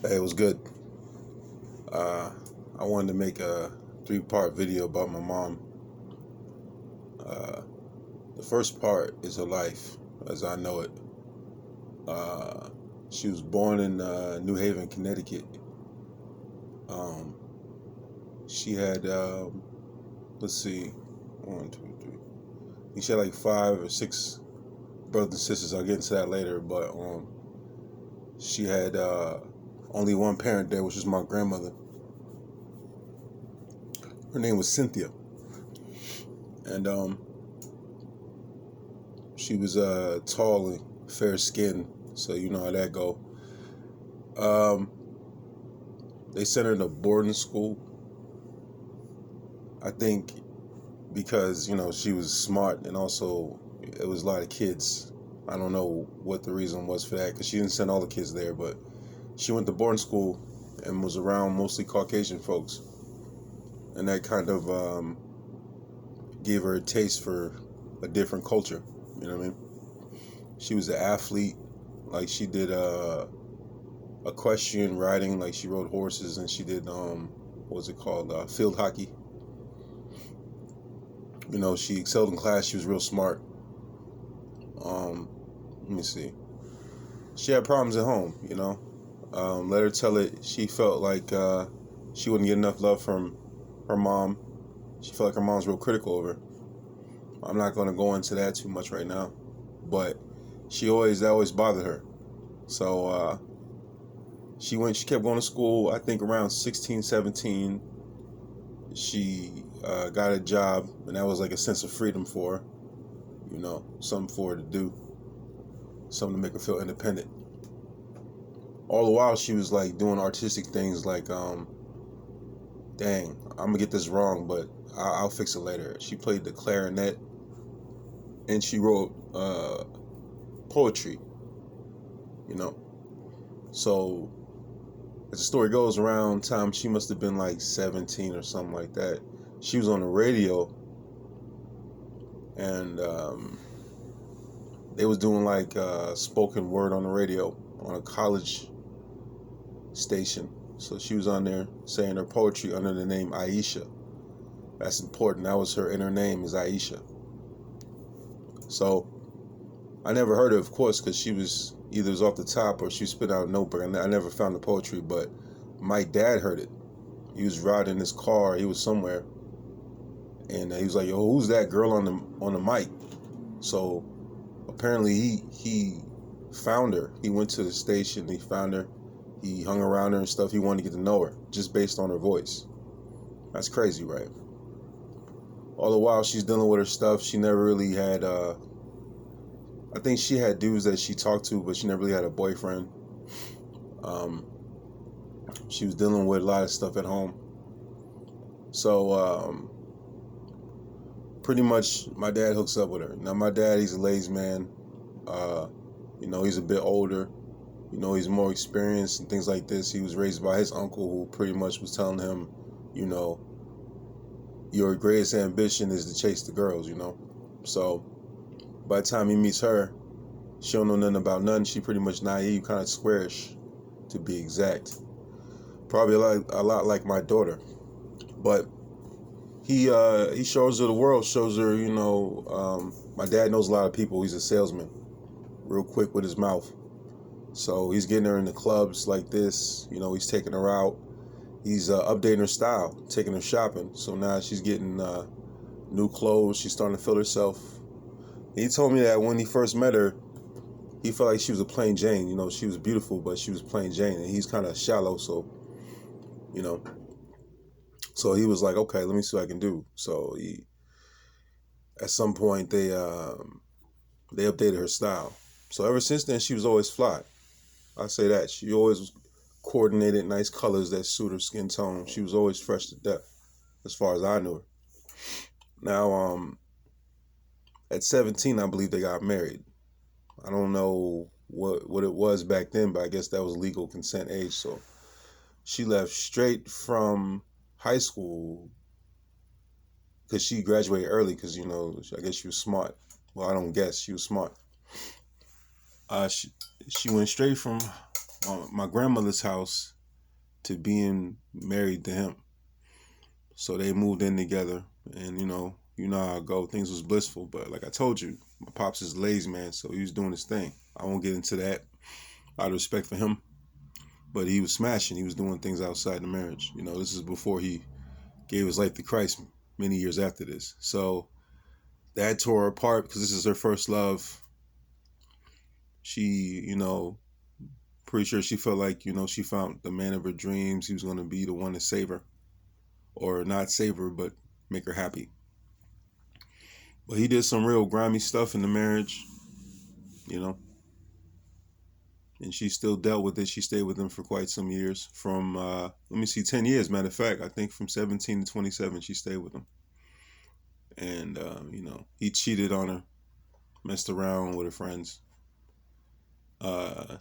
Hey, it was good. Uh, I wanted to make a three-part video about my mom. Uh, the first part is her life as I know it. Uh, she was born in New Haven, Connecticut. Um, she had, let's see, one, two, three. I think she had like 5 or 6 brothers and sisters. I'll get into that later. But she had only one parent there, which was my grandmother. Her name was Cynthia, and she was tall and fair skinned, so you know how that go. Um, they sent her to boarding school. I think because she was smart, and also it was a lot of kids. I don't know what the reason was for that, because she didn't send all the kids there, but she went to boarding school and was around mostly Caucasian folks, and that kind of gave her a taste for a different culture. You know what I mean? She was an athlete, like she did equestrian riding, like she rode horses, and she did what was it called, field hockey. She excelled in class. She was real smart. Let me see. She had problems at home. Let her tell it. She felt like she wouldn't get enough love from her mom. She felt like her mom's real critical of her. I'm not going to go into that too much right now, but that always bothered her. So she kept going to school. I think around 16, 17, she got a job, and that was like a sense of freedom for her. Something for her to do, something to make her feel independent. All the while, she was like doing artistic things, like dang, I'm gonna get this wrong, but I'll fix it later. She played the clarinet, and she wrote poetry. So as the story goes, around time she must have been like 17 or something like that, she was on the radio, and they was doing like spoken word on the radio on a college station. So she was on there saying her poetry under the name Aisha. That's important. That was her inner name, is Aisha. So I never heard it, of course, because she was either off the top or she spit out a notebook. I never found the poetry, but my dad heard it. He was riding his car. He was somewhere, and he was like, "Yo, who's that girl on the mic?" So apparently he found her. He went to the station. He found her. He hung around her and stuff. He wanted to get to know her just based on her voice. That's crazy, right? All the while she's dealing with her stuff, she never really had. I think she had dudes that she talked to, but she never really had a boyfriend. She was dealing with a lot of stuff at home. So pretty much my dad hooks up with her. Now my dad, he's a ladies man. He's a bit older. He's more experienced and things like this. He was raised by his uncle, who pretty much was telling him, your greatest ambition is to chase the girls, So by the time he meets her, she don't know nothing about nothing. She pretty much naive, kind of squarish, to be exact. Probably a lot like my daughter. But he shows her the world, shows her, my dad knows a lot of people. He's a salesman, real quick with his mouth. So he's getting her in the clubs like this. He's taking her out. He's updating her style, taking her shopping. So now she's getting new clothes. She's starting to feel herself. He told me that when he first met her, he felt like she was a plain Jane. She was beautiful, but she was plain Jane. And he's kind of shallow, so, So he was like, okay, let me see what I can do. So at some point, they updated her style. So ever since then, she was always fly. I say that. She always coordinated nice colors that suit her skin tone. She was always fresh to death, as far as I knew her. Now, at 17, I believe they got married. I don't know what it was back then, but I guess that was legal consent age. So she left straight from high school because she graduated early because, I guess she was smart. Well, I don't guess. She was smart. She went straight from my grandmother's house to being married to him. So they moved in together, and you know how it go. Things was blissful, but like I told you, my pops is a lazy man, so he was doing his thing. I won't get into that out of respect for him, but he was smashing. He was doing things outside the marriage. This is before he gave his life to Christ. Many years after this, so that tore her apart because this is her first love. She, pretty sure she felt like she found the man of her dreams. He was going to be the one to save her, or not save her, but make her happy. But he did some real grimy stuff in the marriage, you know, and she still dealt with it. She stayed with him for quite some years. From, 10 years, matter of fact. I think from 17 to 27, she stayed with him. And, he cheated on her, messed around with her friends.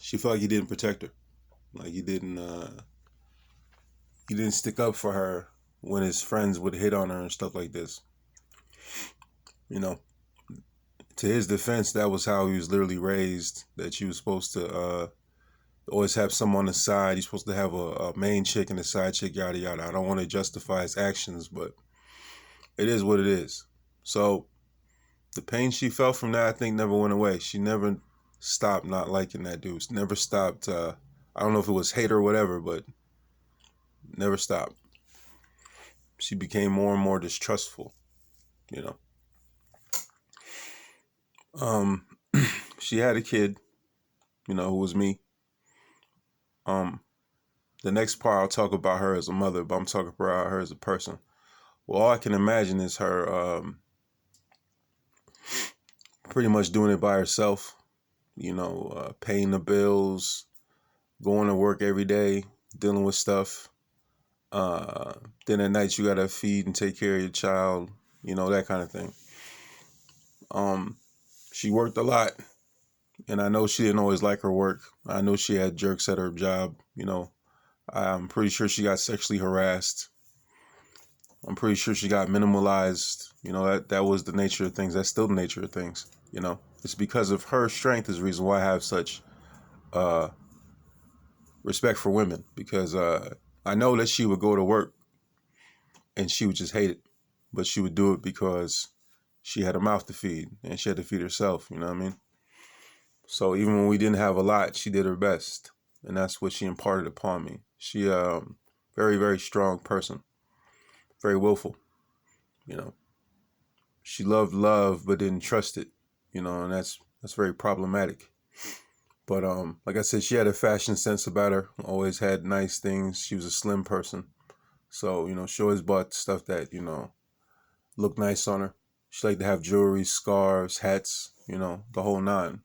She felt like he didn't protect her. Like he didn't stick up for her when his friends would hit on her and stuff like this. To his defense, that was how he was literally raised, that you was supposed to always have someone on the side. You're supposed to have a main chick and a side chick, yada, yada. I don't want to justify his actions, but it is what it is. So the pain she felt from that, I think, never went away. She never stopped not liking that dude. Never stopped. I don't know if it was hate or whatever, but never stopped. She became more and more distrustful, you know. She had a kid, who was me. The next part I'll talk about her as a mother, but I'm talking about her as a person. Well, all I can imagine is her pretty much doing it by herself, paying the bills, going to work every day, dealing with stuff. Then at night you gotta feed and take care of your child, that kind of thing. She worked a lot, and I know she didn't always like her work. I know she had jerks at her job, I'm pretty sure she got sexually harassed. I'm pretty sure she got minimalized. That was the nature of things. That's still the nature of things. It's because of her strength is the reason why I have such respect for women, because I know that she would go to work and she would just hate it, but she would do it because she had a mouth to feed and she had to feed herself. You know what I mean? So even when we didn't have a lot, she did her best, and that's what she imparted upon me. She very, very strong person, very willful. She loved love but didn't trust it. And that's very problematic. But like I said, she had a fashion sense about her. Always had nice things. She was a slim person, so she always bought stuff that looked nice on her. She liked to have jewelry, scarves, hats, the whole nine.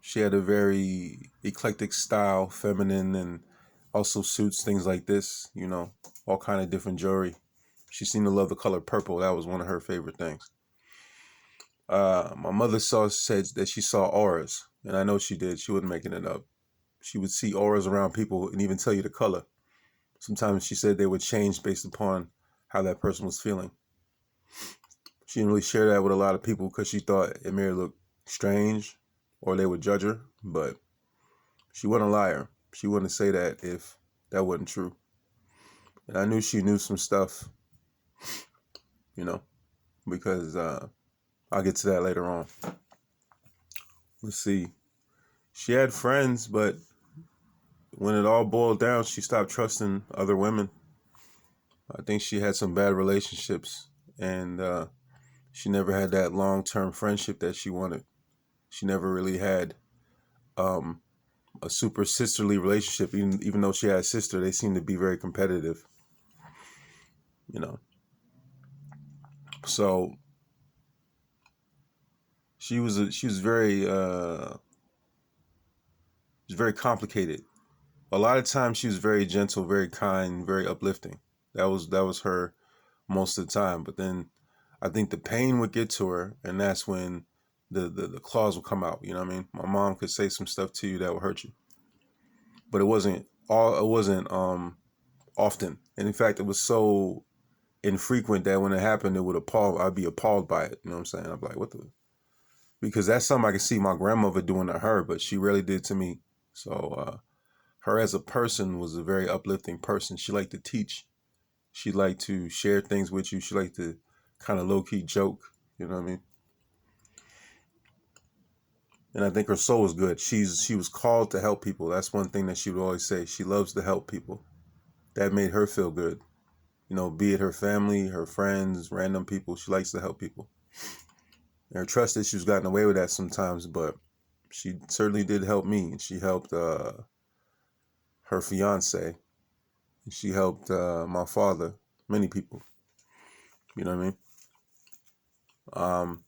She had a very eclectic style, feminine, and also suits, things like this, all kind of different jewelry. She seemed to love the color purple. That was one of her favorite things. My mother said that she saw auras, and I know she did. She wasn't making it up. She would see auras around people and even tell you the color. Sometimes she said they would change based upon how that person was feeling. She didn't really share that with a lot of people because she thought it may look strange or they would judge her, but she wasn't a liar. She wouldn't say that if that wasn't true. And I knew she knew some stuff, because I'll get to that later on. Let's see. She had friends, but when it all boiled down, she stopped trusting other women. I think she had some bad relationships, and she never had that long-term friendship that she wanted. She never really had a super sisterly relationship. Even though she had a sister, they seemed to be very competitive. So she was very complicated. A lot of times she was very gentle, very kind, very uplifting. That was her most of the time. But then I think the pain would get to her, and that's when the claws would come out. You know what I mean? My mom could say some stuff to you that would hurt you, but it wasn't often. And in fact, it was so infrequent that when it happened, I'd be appalled by it. You know what I'm saying? I'd be like, what the? Because that's something I could see my grandmother doing to her, but she rarely did to me. So her as a person was a very uplifting person. She liked to teach. She liked to share things with you. She liked to kind of low-key joke. You know what I mean? And I think her soul was good. She was called to help people. That's one thing that she would always say. She loves to help people. That made her feel good. You know, be it her family, her friends, random people. She likes to help people. And her trust issues gotten away with that sometimes, but she certainly did help me. She helped her fiance. She helped my father, many people. You know what I mean?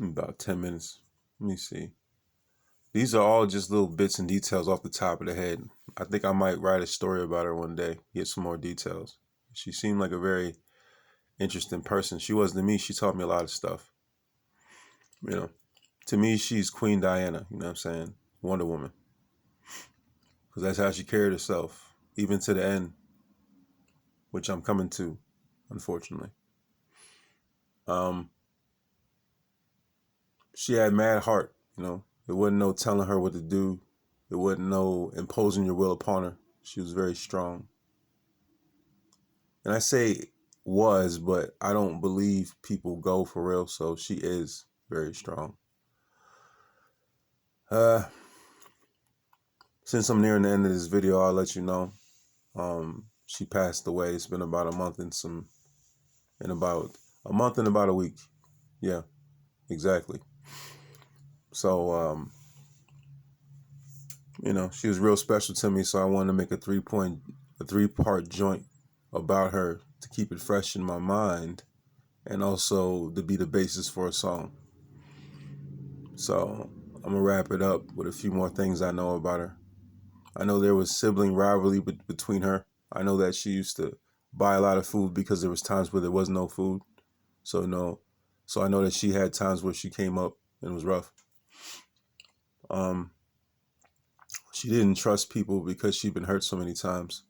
About 10 minutes. Let me see. These are all just little bits and details off the top of the head. I think I might write a story about her one day, get some more details. She seemed like a very interesting person. She was to me. She taught me a lot of stuff. You know, to me, she's Queen Diana. You know what I'm saying? Wonder Woman. Because that's how she carried herself, even to the end, which I'm coming to, unfortunately. Um, she had mad heart. You know, there wasn't no telling her what to do. There wasn't no imposing your will upon her. She was very strong. And I say was, but I don't believe people go for real. So she is very strong. Since I'm nearing the end of this video, I'll let you know. She passed away. It's been about a month and about a week. Yeah, exactly. So, you know, she was real special to me. So I wanted to make a 3-part joint about her to keep it fresh in my mind and also to be the basis for a song. So I'm gonna wrap it up with a few more things I know about her. I know there was sibling rivalry between her. I know that she used to buy a lot of food because there was times where there was no food. So I know that she had times where she came up and it was rough. She didn't trust people because she'd been hurt so many times.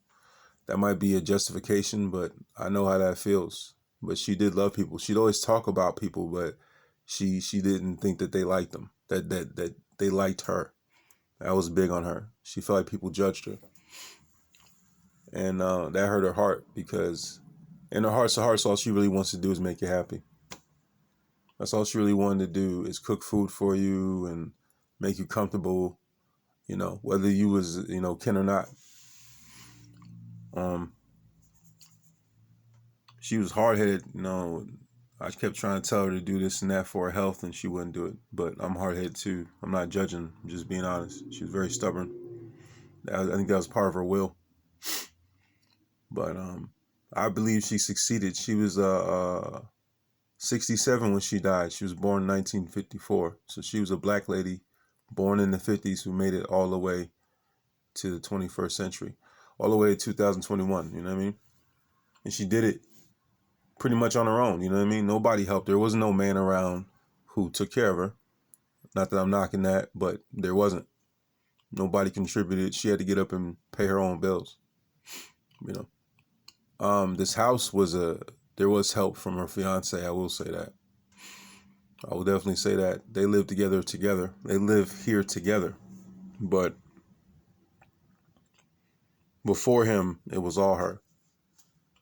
That might be a justification, but I know how that feels. But she did love people. She'd always talk about people, but she didn't think that they liked them. That they liked her. That was big on her. She felt like people judged her. And that hurt her heart because in her heart's of hearts, all she really wants to do is make you happy. That's all she really wanted to do is cook food for you and make you comfortable, you know, whether you was, you know, kin or not. She was hard-headed, you know. I kept trying to tell her to do this and that for her health, and she wouldn't do it. But I'm hard-headed too. I'm not judging. I'm just being honest. She was very stubborn. I think that was part of her will. But I believe she succeeded. She was 67 when she died. She was born in 1954. So she was a black lady born in the 50s who made it all the way to the 21st century, all the way to 2021. You know what I mean? And she did it pretty much on her own. You know what I mean? Nobody helped her. There was no man around who took care of her. Not that I'm knocking that, but there wasn't. Nobody contributed. She had to get up and pay her own bills. You know, this house there was help from her fiance. I will say that. I will definitely say that. They live together. They live here together. But before him, it was all her.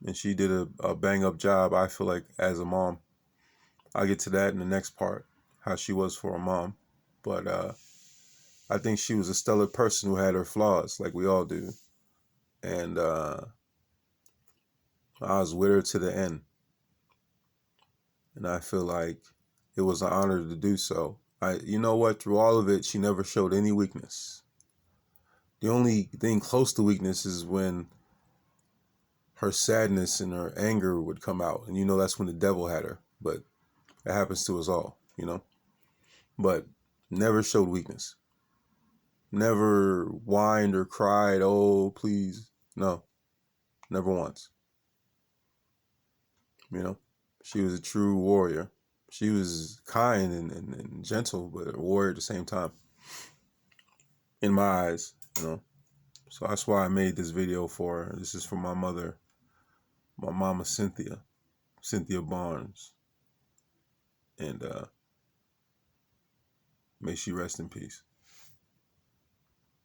And she did a bang up job, I feel like, as a mom. I'll get to that in the next part, how she was for a mom. But I think she was a stellar person who had her flaws, like we all do. And I was with her to the end. And I feel like it was an honor to do so. You know what? Through all of it, she never showed any weakness. The only thing close to weakness is when her sadness and her anger would come out. And you know that's when the devil had her. But that happens to us all, you know. But never showed weakness. Never whined or cried, oh, please. No, never once. You know, she was a true warrior. She was kind and gentle, but a warrior at the same time. In my eyes, you know. So that's why I made this video for her. This is for my mother, my mama Cynthia Barnes. And may she rest in peace.